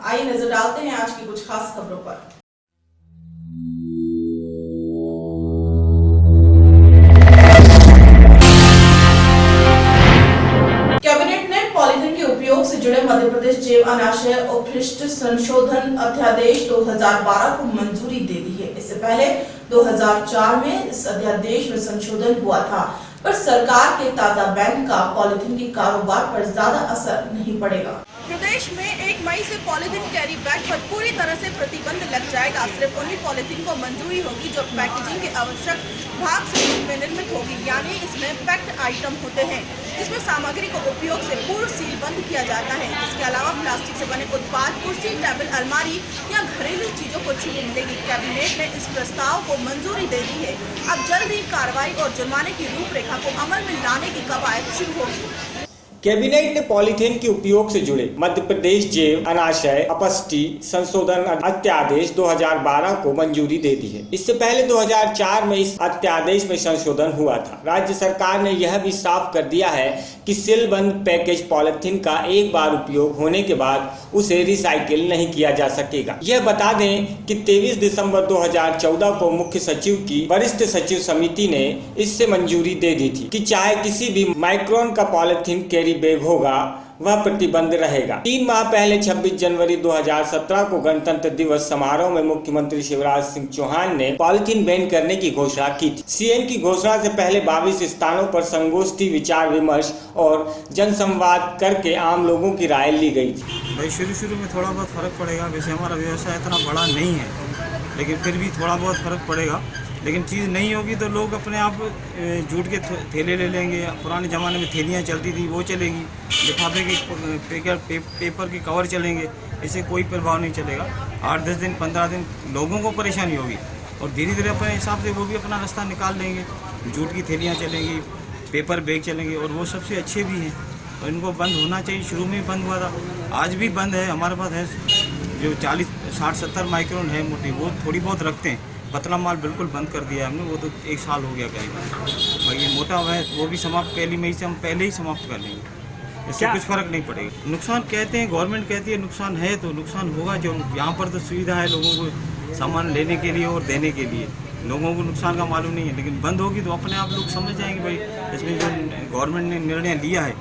आइए नजर डालते हैं आज की कुछ खास खबरों पर। कैबिनेट ने पॉलीथीन के उपयोग से जुड़े मध्य प्रदेश जैव अनाशय अपशिष्ट संशोधन अध्यादेश 2012 को मंजूरी दे दी है। इससे पहले 2004 में इस अध्यादेश में संशोधन हुआ था, पर सरकार के ताजा बैन का पॉलीथीन के कारोबार पर ज्यादा असर नहीं पड़ेगा। प्रदेश में 1 मई से पॉलीथीन कैरी बैग पर पूरी तरह से प्रतिबंध लग जाएगा। सिर्फ उन्हीं पॉलीथीन को मंजूरी होगी जो पैकेजिंग के आवश्यक भाग से रूप में निर्मित होगी, यानी इसमें पैक्ड आइटम होते हैं। इसमें सामग्री को उपयोग से पूर्व सील बंद किया जाता है। इसके अलावा प्लास्टिक से बने उत्पाद, कुर्सी, टेबल, अलमारी या घरेलू चीजों को छूट मिलेगी। कैबिनेट ने इस प्रस्ताव को मंजूरी दे दी है। अब जल्द ही कार्रवाई और जुर्माने की रूपरेखा को अमल में लाने की कवायद शुरू होगी। कैबिनेट ने पॉलीथीन के उपयोग से जुड़े मध्य प्रदेश जैव अनाशय अपशिष्ट संशोधन अध्यादेश 2012 को मंजूरी दे दी है। इससे पहले 2004 में इस अध्यादेश में संशोधन हुआ था। राज्य सरकार ने यह भी साफ कर दिया है कि सीलबंद पैकेज पॉलीथीन का एक बार उपयोग होने के बाद उसे रिसाइकिल नहीं किया जा सकेगा। यह बता दें कि 23 दिसंबर 2014 को मुख्य सचिव की वरिष्ठ सचिव समिति ने इससे मंजूरी दे दी थी कि चाहे किसी भी माइक्रोन का पॉलीथीन कैरी बैग होगा वह प्रतिबंध रहेगा। 3 माह पहले 26 जनवरी 2017 को गणतंत्र दिवस समारोह में मुख्यमंत्री शिवराज सिंह चौहान ने पॉलीथीन बैन करने की घोषणा की थी। सीएम की घोषणा से पहले 22 स्थानों पर संगोष्ठी, विचार विमर्श और जनसंवाद करके आम लोगों की राय ली गई थी। भाई शुरू में थोड़ा बहुत फर्क पड़ेगा। वैसे हमारा व्यवसाय इतना बड़ा नहीं है, लेकिन फिर भी थोड़ा बहुत फर्क पड़ेगा। लेकिन चीज़ नहीं होगी तो लोग अपने आप जूट के थैले ले लेंगे। पुराने ज़माने में थैलियाँ चलती थी, वो चलेगी। लिफाफे के पेपर के कवर चलेंगे। इससे कोई प्रभाव नहीं चलेगा। 8-10 दिन 15 दिन लोगों को परेशानी होगी और धीरे धीरे अपने हिसाब से वो भी अपना रास्ता निकाल लेंगे। जूट की थैलियाँ चलेंगी, पेपर बैग चलेंगे और वो सबसे अच्छे भी हैं और इनको बंद होना चाहिए। शुरू में बंद हुआ था, आज भी बंद है। हमारे पास है जो 40-60-70 माइक्रोन है मोटी, वो थोड़ी बहुत रखते हैं। पतला माल बिल्कुल बंद कर दिया हमने, वो तो 1 साल हो गया करीब। बाकी मोटा है वो भी समाप्त 1 मई से हम पहले ही समाप्त कर लेंगे। इससे कुछ फर्क नहीं पड़ेगा। नुकसान कहते हैं, गवर्नमेंट कहती है नुकसान है तो नुकसान होगा। जो यहाँ पर तो सुविधा है लोगों को सामान लेने के लिए और देने के लिए, लोगों को नुकसान का मालूम नहीं है। लेकिन बंद होगी तो अपने आप लोग समझ जाएंगे भाई इसमें जो गवर्नमेंट ने निर्णय लिया है,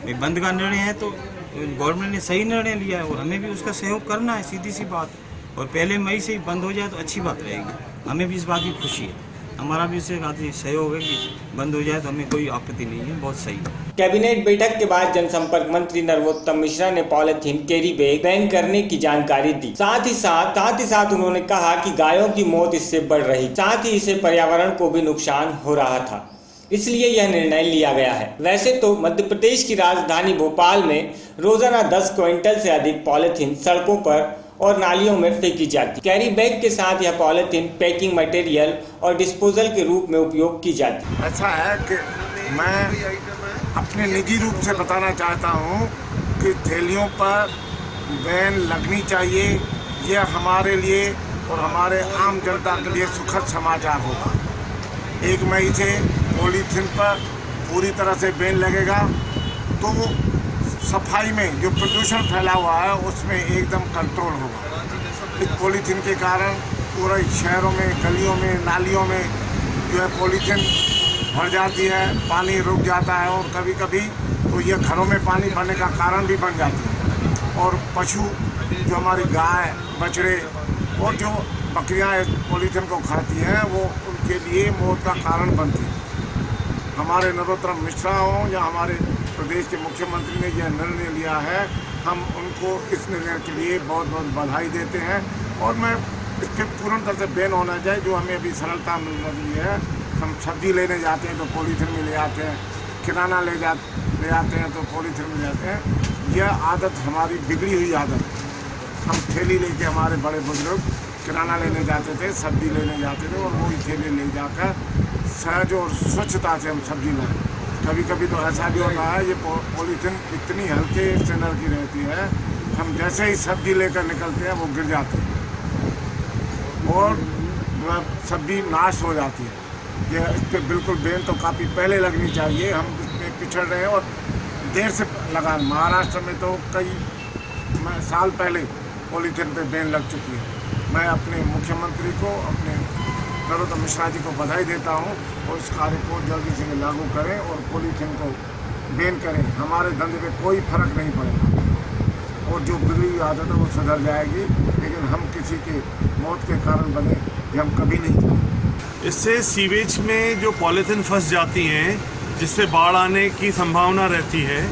भाई बंद का निर्णय है तो गवर्नमेंट ने सही निर्णय लिया है और हमें भी उसका सहयोग करना है, सीधी सी बात है। और 1 मई से ही बंद हो जाए तो अच्छी बात रहेगी। हमें भी इस बात की खुशी है, हमारा भी इससे काफ़ी सहयोग है कि बंद हो जाए तो हमें कोई आपत्ति नहीं है, बहुत सही है। कैबिनेट बैठक के बाद जनसंपर्क मंत्री नरोत्तम मिश्रा ने पॉलीथीन कैरी बैग बैन करने की जानकारी दी। साथ ही साथ उन्होंने कहा कि गायों की मौत इससे बढ़ रही, साथ ही इससे पर्यावरण को भी नुकसान हो रहा था, इसलिए यह निर्णय लिया गया है। वैसे तो मध्य प्रदेश की राजधानी भोपाल में रोजाना 10 क्विंटल से अधिक पॉलीथीन सड़कों पर और नालियों में फेंकी जाती। कैरी बैग के साथ यह पॉलीथीन पैकिंग मटेरियल और डिस्पोजल के रूप में उपयोग की जाती। ऐसा है कि मैं अपने निजी रूप से बताना चाहता हूँ कि थैलियों पर बैन लगनी चाहिए। यह हमारे लिए और हमारे आम जनता के लिए सुखद समाचार होगा। 1 मई से पॉलीथीन पर पूरी तरह से बैन लगेगा तो सफाई में जो प्रदूषण फैला हुआ है उसमें एकदम कंट्रोल होगा। इस पॉलीथीन के कारण पूरे शहरों में, गलियों में, नालियों में जो है पॉलीथीन भर जाती है, पानी रुक जाता है और कभी कभी तो ये घरों में पानी भरने का कारण भी बन जाती है। और पशु जो हमारी गाय, बछड़े और जो बकरियाँ इस पॉलीथीन को खाती हैं वो उनके लिए मौत का कारण बनती है। हमारे नरोत्तम मिश्रा हों या हमारे प्रदेश के मुख्यमंत्री ने यह निर्णय लिया है, हम उनको इस निर्णय के लिए बहुत बहुत बधाई देते हैं। और मैं इस पर पूर्ण तरह से बैन होना चाहिए। जो हमें अभी सरलता मिल रही है, हम सब्जी लेने जाते हैं तो पॉलीथीन में ले आते हैं, किराना ले आते हैं तो पॉलीथीन में ले आते हैं। यह आदत हमारी बिगड़ी हुई आदत है। हम थैली लेके हमारे बड़े बुजुर्ग किराना लेने जाते थे, सब्जी लेने जाते थे और वही थैली ले जाकर सहज और स्वच्छता से हम सब्जी लाएँ। कभी कभी तो ऐसा भी होता है ये पॉलीथीन इतनी हल्के स्टैंडर्ड की रहती है, हम जैसे ही सब्जी लेकर निकलते हैं वो गिर जाती है और सब्जी नाश हो जाती है। ये इस पर बिल्कुल बैन तो काफ़ी पहले लगनी चाहिए। हम इसमें पिछड़ रहे हैं और देर से लगा। महाराष्ट्र में तो कई साल पहले पॉलीथिन पे बैन लग चुकी है। मैं अपने मुख्यमंत्री को, अपने नरोत्तम मिश्रा जी को बधाई देता हूँ और इस कार्य को जल्दी से लागू करें और पॉलीथिन को बैन करें। हमारे धंधे पे कोई फर्क नहीं पड़ेगा और जो बिगड़ी आदत है वो सुधर जाएगी, लेकिन हम किसी के मौत के कारण बने ये हम कभी नहीं चाहेंगे। इससे सीवेज में जो पॉलीथिन फंस जाती हैं, जिससे बाढ़ आने की संभावना रहती है,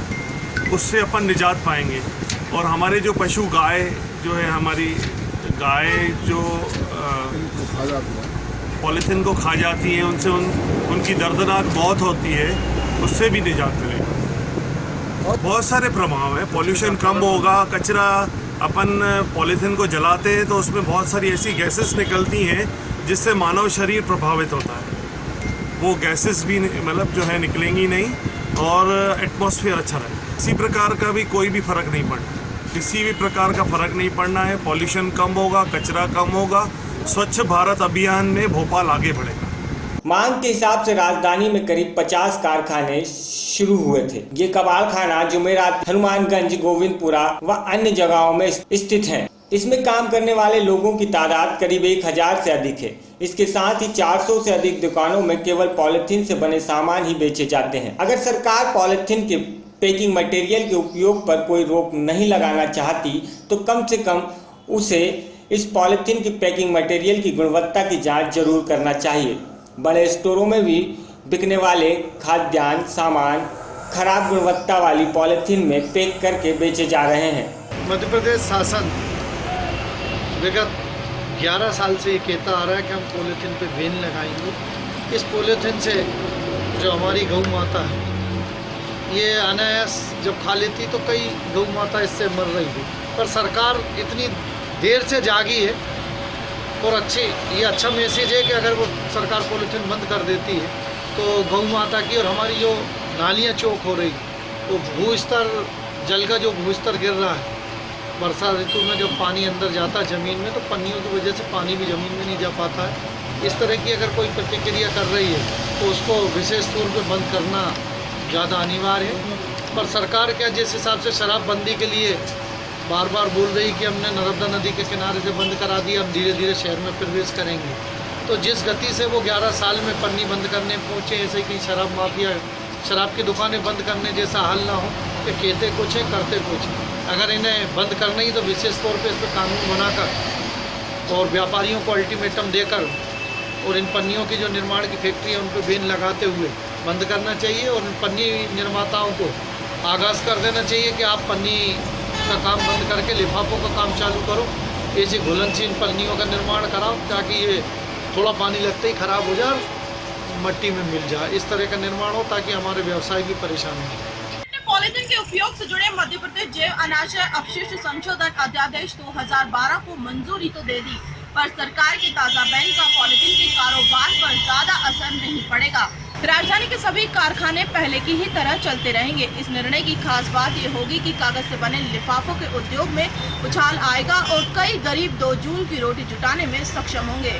उससे अपन निजात पाएंगे। और हमारे जो पशु गाय जो है, हमारी गाय जो पॉलीथिन को खा जाती हैं, उनसे उनकी दर्दनाक मौत होती है, उससे भी निजात मिलेगा। बहुत सारे प्रभाव हैं। पॉल्यूशन कम होगा, कचरा अपन पॉलीथिन को जलाते हैं तो उसमें बहुत सारी ऐसी गैसेस निकलती हैं जिससे मानव शरीर प्रभावित होता है। वो गैसेस भी मतलब जो है निकलेंगी नहीं और एटमॉस्फेयर अच्छा रहेगा। किसी प्रकार का भी कोई भी फर्क नहीं पड़ना, किसी भी प्रकार का फर्क नहीं पड़ना है। पॉल्यूशन कम होगा, कचरा कम होगा, स्वच्छ भारत अभियान में भोपाल आगे बढ़ेगा। मांग के हिसाब से राजधानी में करीब 50 कारखाने शुरू हुए थे। ये कबाड़खाना जुमेरात, हनुमानगंज, गोविंदपुरा व अन्य जगहों में स्थित हैं। इसमें काम करने वाले लोगों की तादाद करीब 1000 से अधिक है। इसके साथ ही 400 से अधिक दुकानों में केवल पॉलीथीन से बने सामान ही बेचे जाते हैं। अगर सरकार पॉलीथीन के पैकिंग मटेरियल के उपयोग पर कोई रोक नहीं लगाना चाहती तो कम से कम उसे इस पॉलीथीन की पैकिंग मटेरियल की गुणवत्ता की जांच जरूर करना चाहिए। बड़े स्टोरों में भी बिकने वाले खाद्यान्न सामान खराब गुणवत्ता वाली पॉलीथीन में पैक करके बेचे जा रहे हैं। मध्य प्रदेश शासन विगत 11 साल से ये कहता आ रहा है कि हम पॉलीथीन पे बैन लगाएंगे। इस पॉलीथीन से जो हमारी गौ माता है, ये अनायास जब खा लेती तो कई गौ माता इससे मर रही थी, पर सरकार इतनी देर से जागी है और ये अच्छा मैसेज है कि अगर वो सरकार पॉलीथीन बंद कर देती है तो गौ माता की और हमारी जो नालियाँ चौक हो रही, तो भूस्तर जल का जो भूस्तर गिर रहा है, वर्षा ऋतु में जब पानी अंदर जाता है ज़मीन में तो पन्नियों की वजह से पानी भी ज़मीन में नहीं जा पाता है। इस तरह की अगर कोई प्रतिक्रिया कर रही है तो उसको विशेष तौर पे बंद करना ज़्यादा अनिवार्य है। पर सरकार क्या जिस हिसाब से शराबबंदी के लिए बार बार बोल रही कि हमने नर्मदा नदी के किनारे से बंद करा दिया, हम धीरे धीरे शहर में प्रवेश करेंगे, तो जिस गति से वो 11 साल में पन्नी बंद करने पहुँचे, ऐसे कि शराब माफिया शराब की दुकानें बंद करने जैसा हाल ना हो कि कहते कुछ है करते कुछ। अगर इन्हें बंद करना ही तो विशेष तौर पे इस पर कानून बनाकर और व्यापारियों को अल्टीमेटम देकर और इन पन्नियों की जो निर्माण की फैक्ट्री है उन पर बैन लगाते हुए बंद करना चाहिए और पन्नी निर्माताओं को आगाज़ कर देना चाहिए कि आप पन्नी का काम बंद करके लिफाफों का काम चालू करो। ऐसी घुलनशील पन्नियों का निर्माण कराओ ताकि ये थोड़ा पानी लगते ही ख़राब हो जाए, मट्टी में मिल जाए। इस तरह का निर्माण हो ताकि हमारे व्यवसाय भी परेशान नहीं हो। पॉलीथीन के उपयोग से जुड़े मध्य प्रदेश जैव अनाशय अपशिष्ट संशोधन अध्यादेश 2012 को मंजूरी तो दे दी, पर सरकार के ताज़ा बैन का पॉलीथीन के कारोबार पर ज्यादा असर नहीं पड़ेगा। राजधानी के सभी कारखाने पहले की ही तरह चलते रहेंगे। इस निर्णय की खास बात ये होगी कि कागज से बने लिफाफों के उद्योग में उछाल आएगा और कई गरीब 2 जून की रोटी जुटाने में सक्षम होंगे।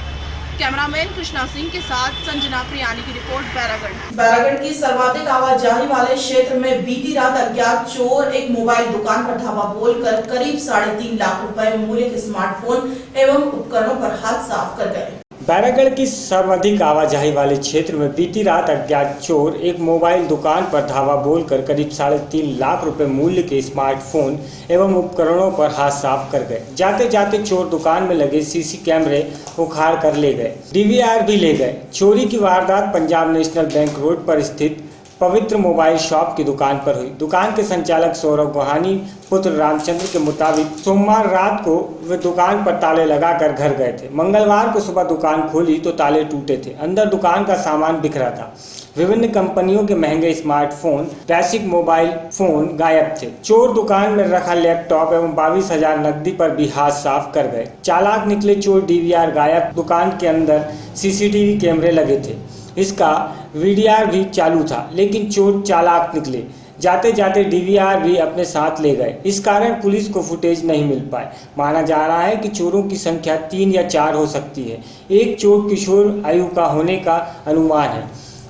कैमरामैन कृष्णा सिंह के साथ संजना प्रियानी की रिपोर्ट, बैरागढ़। बैरागढ़ की सर्वाधिक आवाजाही वाले क्षेत्र में बीती रात अज्ञात चोर एक मोबाइल दुकान पर धावा बोलकर करीब 3.5 लाख रुपए मूल्य के स्मार्टफोन एवं उपकरणों पर हाथ साफ कर गए। बैरागढ़ की सर्वाधिक आवाजाही वाले क्षेत्र में बीती रात अज्ञात चोर एक मोबाइल दुकान पर धावा बोलकर करीब 3.5 लाख रुपए मूल्य के स्मार्टफोन एवं उपकरणों पर हाथ साफ कर गए। जाते जाते चोर दुकान में लगे सीसी कैमरे उखाड़ कर ले गए, डीवीआर भी ले गए। चोरी की वारदात पंजाब नेशनल बैंक रोड पर स्थित पवित्र मोबाइल शॉप की दुकान पर हुई। दुकान के संचालक सौरभ गुहानी पुत्र रामचंद्र के मुताबिक सोमवार रात को वे दुकान पर ताले लगाकर घर गए थे। मंगलवार को सुबह दुकान खोली तो ताले टूटे थे। अंदर दुकान का सामान बिखरा था। विभिन्न कंपनियों के महंगे स्मार्टफोन, बेसिक मोबाइल फोन गायब थे। चोर दुकान में रखा लैपटॉप एवं 22,000 नकदी पर भी हाथ साफ कर गए। चालाक निकले चोर, डीवीआर गायब। दुकान के अंदर सीसीटीवी कैमरे लगे थे, इसका वीडीआर भी चालू था, लेकिन चोर चालाक निकले। जाते जाते डीवीआर भी अपने साथ ले गए। इस कारण पुलिस को फुटेज नहीं मिल पाए। माना जा रहा है कि चोरों की संख्या 3 या 4 हो सकती है। एक चोर किशोर आयु का होने का अनुमान है।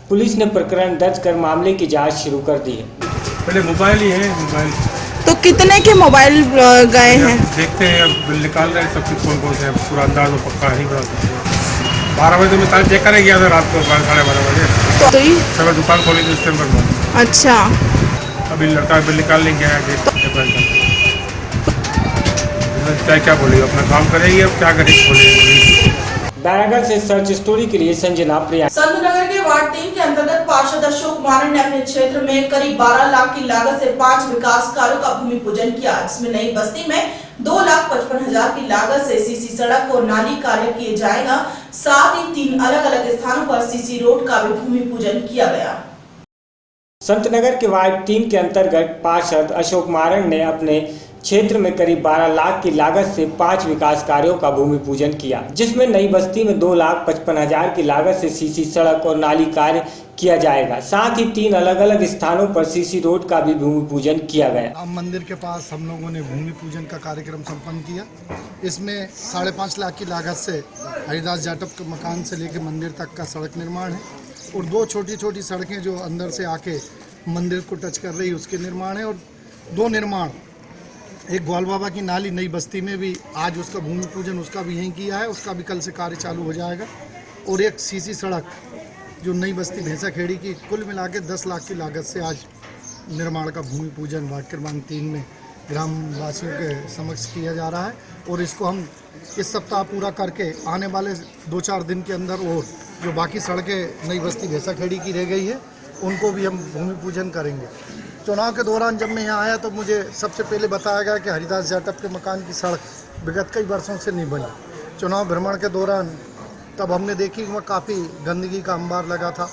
पुलिस ने प्रकरण दर्ज कर मामले की जांच शुरू कर दी है। पहले मोबाइल ही है, मोबाइल तो कितने के मोबाइल गए हैं? देखते हैं, अब बिल निकाल रहे हैं सब कुछ कौन कौन से हैं, पूरा अंदाज वो पक्का नहीं बता सकते। 12 बजे तो मैं सारे चेक करने गया था रात को 12:30 बजे, तो ही सब दुकान खोली थी उस टाइम पर। अच्छा, अभी लड़का बिल निकालने गया है क्या बोलेगा, अपना काम करेगी, अब क्या करेगी बोलेगी। बैरागढ़ से सर्च स्टोरी के लिए संजना प्रिया। संतनगर के वार्ड 3 के अंतर्गत पार्षद अशोक मारन ने अपने क्षेत्र में करीब 12 लाख की लागत से 5 विकास कार्यों का भूमि पूजन किया, जिसमें नई बस्ती में 2,55,000 की लागत से सीसी सड़क और नाली कार्य किए जाएगा। साथ ही 3 अलग-अलग स्थानों पर सीसी रोड का भी भूमि पूजन किया गया। संतनगर के वार्ड 3 के अंतर्गत पार्षद अशोक मारन ने अपने क्षेत्र में करीब 12 लाख की लागत से 5 विकास कार्यों का भूमि पूजन किया, जिसमें नई बस्ती में 2,55,000 की लागत से सीसी सड़क और नाली कार्य किया जाएगा। साथ ही 3 अलग-अलग स्थानों पर सीसी रोड का भी भूमि पूजन किया गया। राम मंदिर के पास हम लोगों ने भूमि पूजन का कार्यक्रम संपन्न किया। इसमें 5.5 लाख की लागत से हरिदास जाटव के मकान से लेकर मंदिर तक का सड़क निर्माण है और 2 छोटी-छोटी सड़कें जो अंदर से आके मंदिर को टच कर रही उसके निर्माण है और 2 निर्माण, एक ग्वाल बाबा की नाली नई बस्ती में भी आज उसका भूमि पूजन उसका भी यहीं किया है, उसका भी कल से कार्य चालू हो जाएगा और एक सीसी सड़क जो नई बस्ती भैंसा खेड़ी की कुल मिला के 10 लाख की लागत से आज निर्माण का भूमि पूजन वार्ड क्रमांक 3 में ग्राम वासियों के समक्ष किया जा रहा है और इसको हम इस सप्ताह पूरा करके आने वाले 2-4 दिन के अंदर और जो बाकी सड़कें नई बस्ती भैंसा खेड़ी की रह गई है उनको भी हम भूमि पूजन करेंगे। चुनाव के दौरान जब मैं यहाँ आया तो मुझे सबसे पहले बताया गया कि हरिदास जाटव के मकान की सड़क विगत कई वर्षों से नहीं बनी। चुनाव भ्रमण के दौरान तब हमने देखी कि वहाँ काफ़ी गंदगी का अंबार लगा था,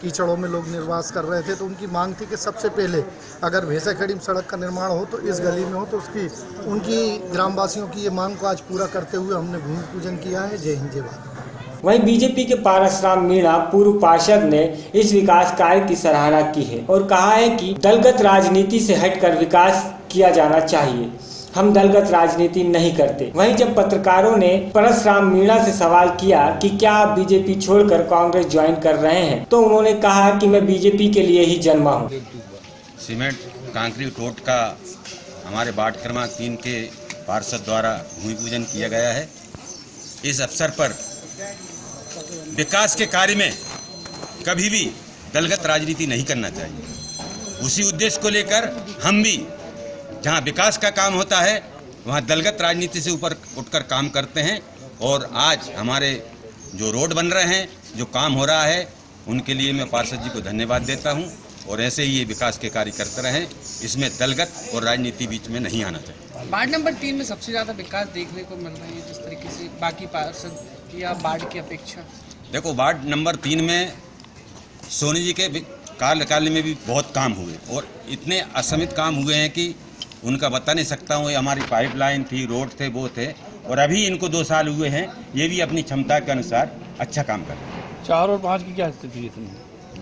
कीचड़ों में लोग निर्वास कर रहे थे, तो उनकी मांग थी कि सबसे पहले अगर भैंसा खेड़ी में सड़क का निर्माण हो तो इस गली में हो, तो उसकी उनकी ग्रामवासियों की ये मांग को आज पूरा करते हुए हमने भूमि पूजन किया है। जय हिंद जय भारत। वहीं बीजेपी के पारसराम मीणा पूर्व पार्षद ने इस विकास कार्य की सराहना की है और कहा है कि दलगत राजनीति से हटकर विकास किया जाना चाहिए। हम दलगत राजनीति नहीं करते। वहीं जब पत्रकारों ने परसराम मीणा से सवाल किया कि क्या आप बीजेपी छोड़कर कांग्रेस ज्वाइन कर रहे हैं, तो उन्होंने कहा कि मैं बीजेपी के लिए ही जन्मा हूँ। सीमेंट कंक्रीट रोड का हमारे वार्ड क्रमांक 3 के पार्षद द्वारा भूमि पूजन किया गया है। इस अवसर पर विकास के कार्य में कभी भी दलगत राजनीति नहीं करना चाहिए। उसी उद्देश्य को लेकर हम भी जहां विकास का काम होता है वहां दलगत राजनीति से ऊपर उठकर काम करते हैं और आज हमारे जो रोड बन रहे हैं, जो काम हो रहा है, उनके लिए मैं पार्षद जी को धन्यवाद देता हूं और ऐसे ही ये विकास के कार्य करते रहें। इसमें दलगत और राजनीति बीच में नहीं आना चाहिए। वार्ड नंबर 3 में सबसे ज़्यादा विकास देखने को मिल रहा है जिस तरीके से बाकी पार्षद या वार्ड की अपेक्षा। देखो, वार्ड नंबर 3 में सोनी जी के कार्यकाल में भी बहुत काम हुए और इतने असमित काम हुए हैं कि उनका बता नहीं सकता हूँ। हमारी पाइपलाइन थी, रोड थे, वो थे और अभी इनको 2 साल हुए हैं, ये भी अपनी क्षमता के अनुसार अच्छा काम कर रहे हैं। 4 और 5 की क्या स्थिति है इसमें?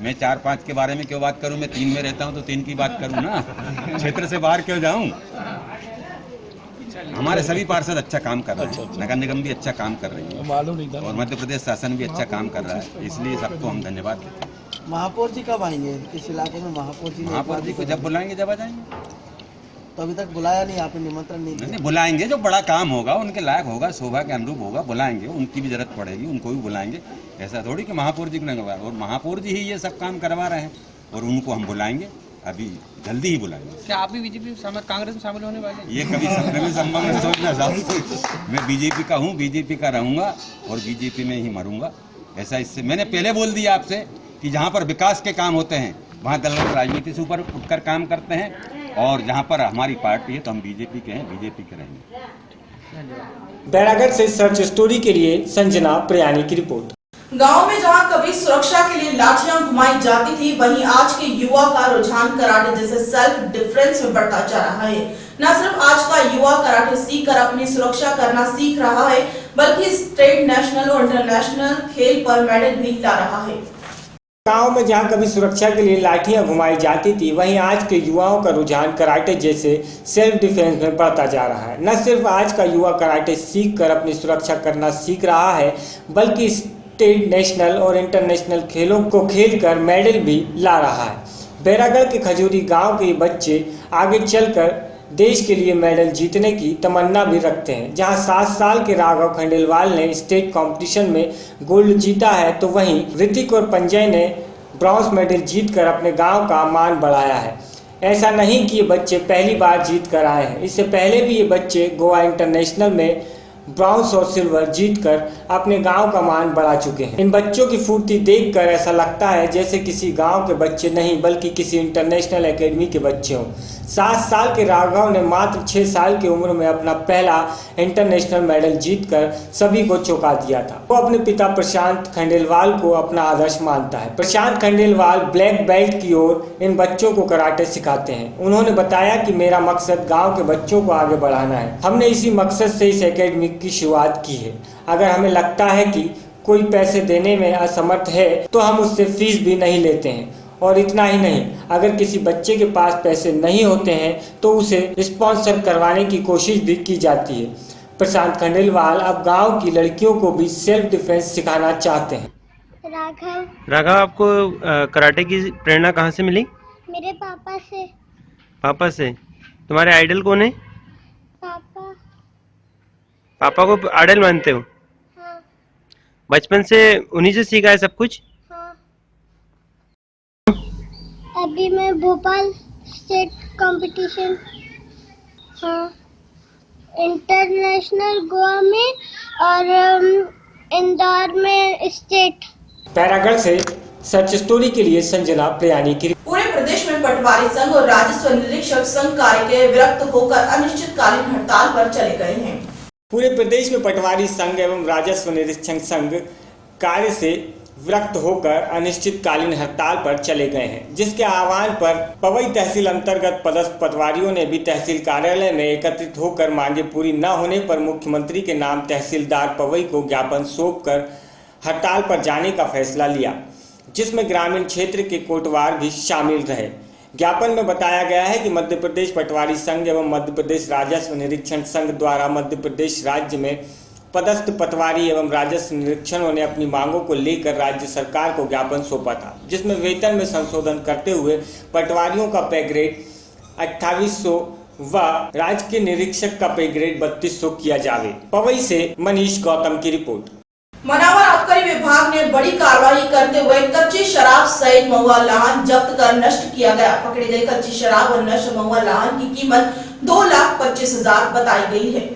मैं 4-5 के बारे में क्यों बात करूं? मैं 3 में रहता हूं तो 3 की बात करूं ना, क्षेत्र से बाहर क्यों जाऊं? हमारे सभी पार्षद अच्छा काम कर रहे हैं, नगर निगम भी अच्छा काम कर रही है मालूम नहीं था और मध्य प्रदेश शासन भी अच्छा काम कर रहा है, इसलिए सबको हम धन्यवाद देते हैं। महापौर जी कब आएंगे इस इलाके में? महापौर जी को जब बुलाएंगे जब आ जाएंगे। तो अभी तक बुलाया नहीं आपने, निमंत्रण नहीं दिया? नहीं, बुलाएंगे, जो बड़ा काम होगा, उनके लायक होगा, शोभा के अनुरूप होगा, बुलाएंगे। उनकी भी जरूरत पड़ेगी, उनको भी बुलाएंगे। ऐसा थोड़ी कि महापौर जी को नहीं बुलाएंगे, और महापौर जी ही ये सब काम करवा रहे हैं और उनको हम बुलाएंगे, अभी जल्दी ही बुलाएंगे। क्या आप भी बीजेपी कांग्रेस में शामिल होने वाले हैं? ये कभी संभव नहीं सोचना साहब। मैं बीजेपी का हूँ, बीजेपी का रहूँगा और बीजेपी में ही मरूंगा। ऐसा इससे मैंने पहले बोल दिया आपसे कि जहाँ पर विकास के काम होते हैं वहाँ दलगत राजनीति से ऊपर उठकर काम करते हैं और जहाँ पर हमारी पार्टी है तो हम बीजेपी के हैं, बीजेपी के रहेंगे। बैरागढ़ से सर्च स्टोरी के लिए संजना प्रियानी की रिपोर्ट। गांव में जहां कभी सुरक्षा के लिए लाठियां घुमाई जाती थी, वहीं आज के युवा का रुझान कराटे जैसे सेल्फ डिफेंस में बढ़ता जा रहा है। न सिर्फ आज का युवा कराटे सीखकर अपनी सुरक्षा करना सीख रहा है, बल्कि स्टेट, नेशनल और इंटरनेशनल खेल पर मेडल भी ला रहा है। गांव में जहां कभी सुरक्षा के लिए लाठियां घुमाई जाती थी, वहीं आज के युवाओं का रुझान कराटे जैसे सेल्फ डिफेंस में बढ़ता जा रहा है। न सिर्फ आज का युवा कराटे सीखकर अपनी सुरक्षा करना सीख रहा है, बल्कि स्टेट, नेशनल और इंटरनेशनल खेलों को खेलकर मेडल भी ला रहा है। बैरागढ़ के खजूरी गांव के बच्चे आगे चलकर देश के लिए मेडल जीतने की तमन्ना भी रखते हैं। जहां 7 साल के राघव खंडेलवाल ने स्टेट कंपटीशन में गोल्ड जीता है, तो वहीं ऋतिक और पंजय ने ब्रॉन्ज मेडल जीतकर अपने गांव का मान बढ़ाया है। ऐसा नहीं कि ये बच्चे पहली बार जीत कर आए हैं, इससे पहले भी ये बच्चे गोवा इंटरनेशनल में ब्रॉन्ज और सिल्वर जीतकर अपने गांव का मान बढ़ा चुके हैं। इन बच्चों की फुर्ती देखकर ऐसा लगता है जैसे किसी गांव के बच्चे नहीं बल्कि किसी इंटरनेशनल एकेडमी के बच्चे हों। 7 साल के राघव ने मात्र 6 साल की उम्र में अपना पहला इंटरनेशनल मेडल जीतकर सभी को चौंका दिया था। वो अपने पिता प्रशांत खंडेलवाल को अपना आदर्श मानता है। प्रशांत खंडेलवाल ब्लैक बेल्ट की ओर इन बच्चों को कराटे सिखाते हैं। उन्होंने बताया कि मेरा मकसद गाँव के बच्चों को आगे बढ़ाना है। हमने इसी मकसद से इस एकेडमी की शुरुआत की है। अगर हमें लगता है कि कोई पैसे देने में असमर्थ है तो हम उससे फीस भी नहीं लेते हैं। और इतना ही नहीं, अगर किसी बच्चे के पास पैसे नहीं होते हैं तो उसे स्पॉन्सर करवाने की कोशिश भी की जाती है। प्रशांत खंडेलवाल अब गांव की लड़कियों को भी सेल्फ डिफेंस सिखाना चाहते हैं। राघव, आपको कराटे की प्रेरणा कहाँ से मिली? मेरे पापा से। पापा से? तुम्हारे आइडल कौन है? पापा। पापा को आइडल मानते हो? हाँ। बचपन से उन्हीं से सीखा है सब कुछ? हाँ। अभी मैं भोपाल स्टेट कंपटीशन, हाँ, इंटरनेशनल गोवा में और इंदौर में स्टेट। पैरागढ़ से सर्च स्टोरी के लिए संजना प्रियानी की। पूरे प्रदेश में पटवारी संघ और राजस्व निरीक्षक संघ कार्य के विरक्त होकर अनिश्चितकालीन हड़ताल पर चले गए हैं। पूरे प्रदेश में पटवारी संघ एवं राजस्व निरीक्षक संघ कार्य से विरक्त होकर अनिश्चितकालीन हड़ताल पर चले गए हैं, जिसके आह्वान पर पवई तहसील अंतर्गत पदस्थ पटवारियों ने भी तहसील कार्यालय में एकत्रित होकर मांगे पूरी न होने पर मुख्यमंत्री के नाम तहसीलदार पवई को ज्ञापन सौंपकर हड़ताल पर जाने का फैसला लिया, जिसमें ग्रामीण क्षेत्र के कोटवार भी शामिल रहे। ज्ञापन में बताया गया है कि मध्य प्रदेश पटवारी संघ एवं मध्य प्रदेश राजस्व निरीक्षण संघ द्वारा मध्य प्रदेश राज्य में पदस्थ पटवारी एवं राजस्व निरीक्षणों ने अपनी मांगों को लेकर राज्य सरकार को ज्ञापन सौंपा था, जिसमें वेतन में संशोधन करते हुए पटवारियों का पे ग्रेड 2800 व राजकीय निरीक्षक का पे ग्रेड 3200 किया जावे। पवई से मनीष गौतम की रिपोर्ट। मनावर आबकारी विभाग ने बड़ी कार्रवाई करते हुए कच्ची शराब सहित महुआ लाहन जब्त कर नष्ट किया गया। पकड़ी गई कच्ची शराब और नष्ट महुआ लाहन की कीमत 2,25,000 बताई गई है।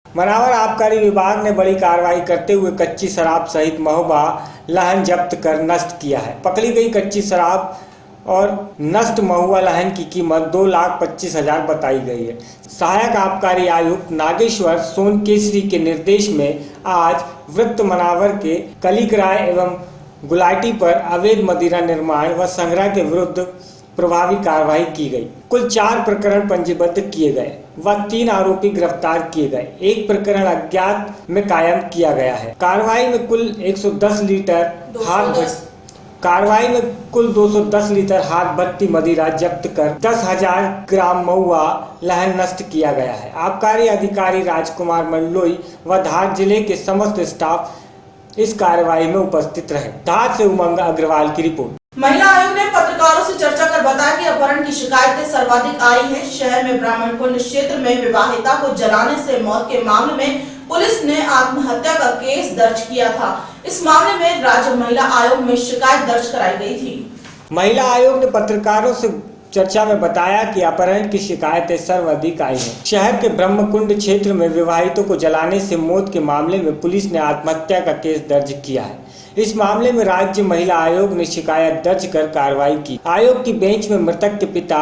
मनावर आबकारी विभाग ने बड़ी कार्रवाई करते हुए कच्ची शराब सहित महुआ लाहन जब्त कर नष्ट किया है। पकड़ी गई कच्ची शराब और नष्ट महुआ लाहन की कीमत 2,25,000 बताई गई है। सहायक आबकारी आयुक्त नागेश्वर सोनकेसरी के निर्देश में आज वृत्त मनावर के कलिकराय एवं गुलाटी पर अवैध मदिरा निर्माण व संग्रह के विरुद्ध प्रभावी कार्रवाई की गई। कुल 4 प्रकरण पंजीबद्ध किए गए व 3 आरोपी गिरफ्तार किए गए। 1 प्रकरण अज्ञात में कायम किया गया है। कार्रवाई में कुल 210 लीटर हाथ भट्टी मदिरा जब्त कर 10,000 ग्राम महुआ लाहन नष्ट किया गया है। आबकारी अधिकारी राजकुमार मंडलोई व धार जिले के समस्त स्टाफ इस कार्रवाई में उपस्थित रहे। धार से उमंग अग्रवाल की रिपोर्ट। महिला आयोग ने पत्रकारों से चर्चा कर बताया कि अपहरण की शिकायतें सर्वाधिक आई हैं। शहर में ब्राह्मणकुंड क्षेत्र में विवाहिता को जलाने से मौत के मामले में पुलिस ने आत्महत्या का केस दर्ज किया था। इस मामले में राज्य महिला आयोग में शिकायत दर्ज कराई गई थी। महिला आयोग ने पत्रकारों से चर्चा में बताया कि अपहरण की शिकायतें सर्वाधिक आई हैं। शहर के ब्रह्मकुंड क्षेत्र में विवाहितों को जलाने से मौत के मामले में पुलिस ने आत्महत्या का केस दर्ज किया है। इस मामले में राज्य महिला आयोग ने शिकायत दर्ज कर कार्रवाई की। आयोग की बेंच में मृतक के पिता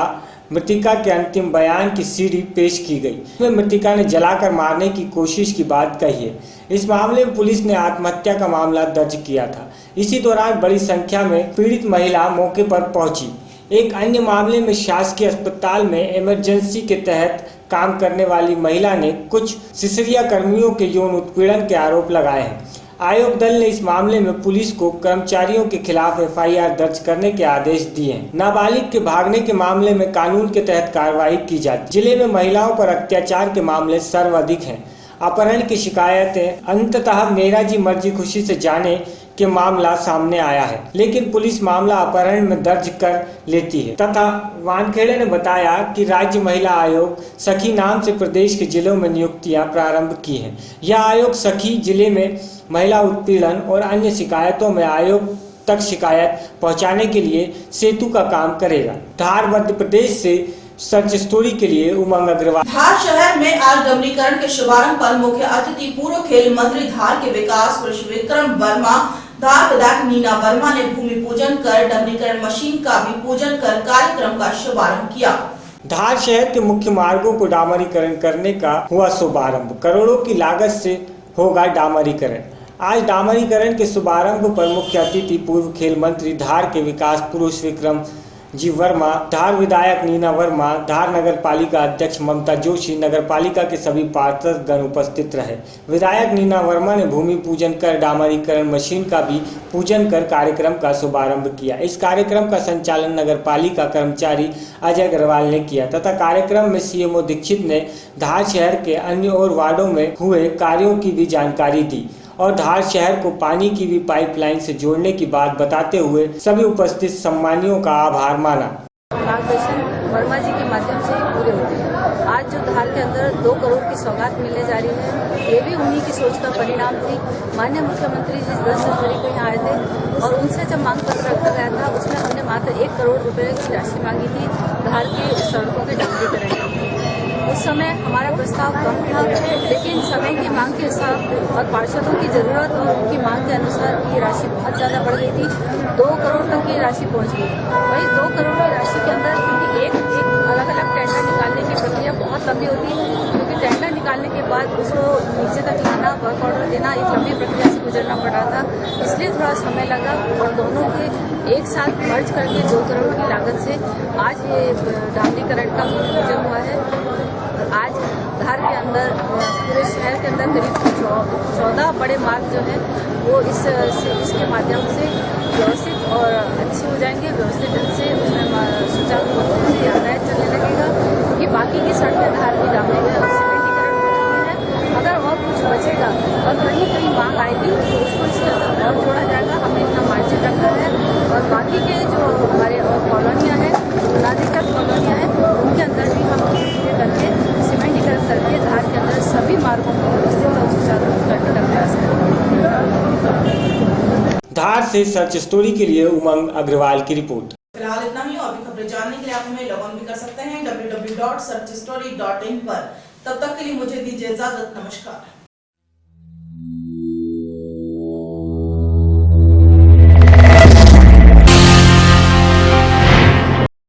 मृतिका के अंतिम बयान की सीडी पेश की गई। इसमें मृतिका ने जलाकर मारने की कोशिश की बात कही है। इस मामले में पुलिस ने आत्महत्या का मामला दर्ज किया था। इसी दौरान बड़ी संख्या में पीड़ित महिला मौके पर पहुंची। एक अन्य मामले में शासकीय अस्पताल में इमरजेंसी के तहत काम करने वाली महिला ने कुछ सिसरिया कर्मियों के यौन उत्पीड़न के आरोप लगाए हैं। आयोग दल ने इस मामले में पुलिस को कर्मचारियों के खिलाफ एफआईआर दर्ज करने के आदेश दिए हैं। नाबालिग के भागने के मामले में कानून के तहत कार्रवाई की जाती। जिले में महिलाओं पर अत्याचार के मामले सर्वाधिक हैं। अपहरण की शिकायतें अंततः मेरा जी मर्जी खुशी से जाने के मामला सामने आया है, लेकिन पुलिस मामला अपहरण में दर्ज कर लेती है। तथा वानखेड़े ने बताया कि राज्य महिला आयोग सखी नाम से प्रदेश के जिलों में नियुक्तियां प्रारंभ की हैं। यह आयोग सखी जिले में महिला उत्पीड़न और अन्य शिकायतों में आयोग तक शिकायत पहुंचाने के लिए सेतु का काम करेगा। धार मध्य प्रदेश से सच स्टोरी के लिए उमंग अग्रवाल। धार शहर में आज डमरीकरण के शुभारंभ पर मुख्य अतिथि पूर्व खेल मंत्री धार के विकास पुरुष विक्रम वर्मा, धार विधायक नीना वर्मा ने भूमि पूजन कर डमरीकरण मशीन का भी पूजन कर कार्यक्रम का शुभारंभ किया। धार शहर के मुख्य मार्गों को डामरीकरण करने का हुआ शुभारंभ। करोड़ों की लागत से होगा डामरीकरण। आज डामरीकरण के शुभारंभ पर मुख्य अतिथि पूर्व खेल मंत्री धार के विकास पुरुष विक्रम जी वर्मा, धार विधायक नीना वर्मा, धार नगर पालिका अध्यक्ष ममता जोशी, नगर पालिका के सभी पार्षदगण उपस्थित रहे। विधायक नीना वर्मा ने भूमि पूजन कर डामरीकरण मशीन का भी पूजन कर कार्यक्रम का शुभारंभ किया। इस कार्यक्रम का संचालन नगर पालिका कर्मचारी अजय अग्रवाल ने किया तथा कार्यक्रम में सीएमओ दीक्षित ने धार शहर के अन्य और वार्डों में हुए कार्यों की भी जानकारी दी और धार शहर को पानी की भी पाइपलाइन से जोड़ने की बात बताते हुए सभी उपस्थित सम्मानियों का आभार माना। मार्गदर्शन वर्मा जी के माध्यम से पूरे होते हैं। आज जो धार के अंदर 2 करोड़ की सौगात मिलने जा रही है, ये भी उन्हीं की सोच का परिणाम थी। माननीय मुख्यमंत्री जी 10 जनवरी को यहाँ आए थे और उनसे जब मांग पत्र रखा गया था उसमें हमने मात्र 1 करोड़ रुपए की राशि मांगी थी धार की सड़कों के डामरीकरण की। उस समय हमारा प्रस्ताव कम था, लेकिन समय की मांग के हिसाब और पार्षदों की जरूरत और उनकी मांग के अनुसार ये राशि बहुत ज़्यादा बढ़ गई थी। 2 करोड़ तक की राशि पहुंच गई। वही 2 करोड़ की राशि के अंदर क्योंकि एक अलग अलग टेंडर निकालने की प्रक्रिया बहुत लंबी होती है, क्योंकि टेंडर निकालने के बाद उसको नीचे तक लाना, वर्क ऑर्डर देना, एक लंबी प्रक्रिया से गुजरना पड़ रहा था, इसलिए थोड़ा समय लगा और दोनों के एक साथ मर्ज करके 2 करोड़ की लागत से आज ये डामरीकरण का पूजन हुआ है। आज धार के अंदर पूरे शहर के अंदर करीब 14 बड़े मार्ग जो है वो इसके माध्यम से व्यवस्थित और अच्छे हो जाएंगे। व्यवस्थित ढंग से उसमें सुचारू रूप से यातायात चलने लगेगा, क्योंकि बाकी की सड़कें धार की डामरीकरण सीमेंटीकरण हो चुकी है। अगर और कुछ बचेगा और कहीं कहीं मांग आएगी तो उसको इसके अंदर और जोड़ा जाएगा। हमने इतना मार्जिन रखा है और बाकी के जो हमारे और कॉलोनियाँ हैं, नागरिकता कॉलोनियाँ हैं, उनके अंदर भी हम करके सीमेंटीकरण करके धार के अंदर सभी मार्गों को व्यवस्थित और सुचारू करने का प्रयास करेंगे। धार से सच स्टोरी के लिए उमंग अग्रवाल की रिपोर्ट। फिलहाल इतना ही। और भी खबरें जानने के लिए आप हमें लॉग ऑन भी कर सकते हैं www.searchstory.in पर। तब तक के लिए मुझे दीजिए इजाजत। नमस्कार।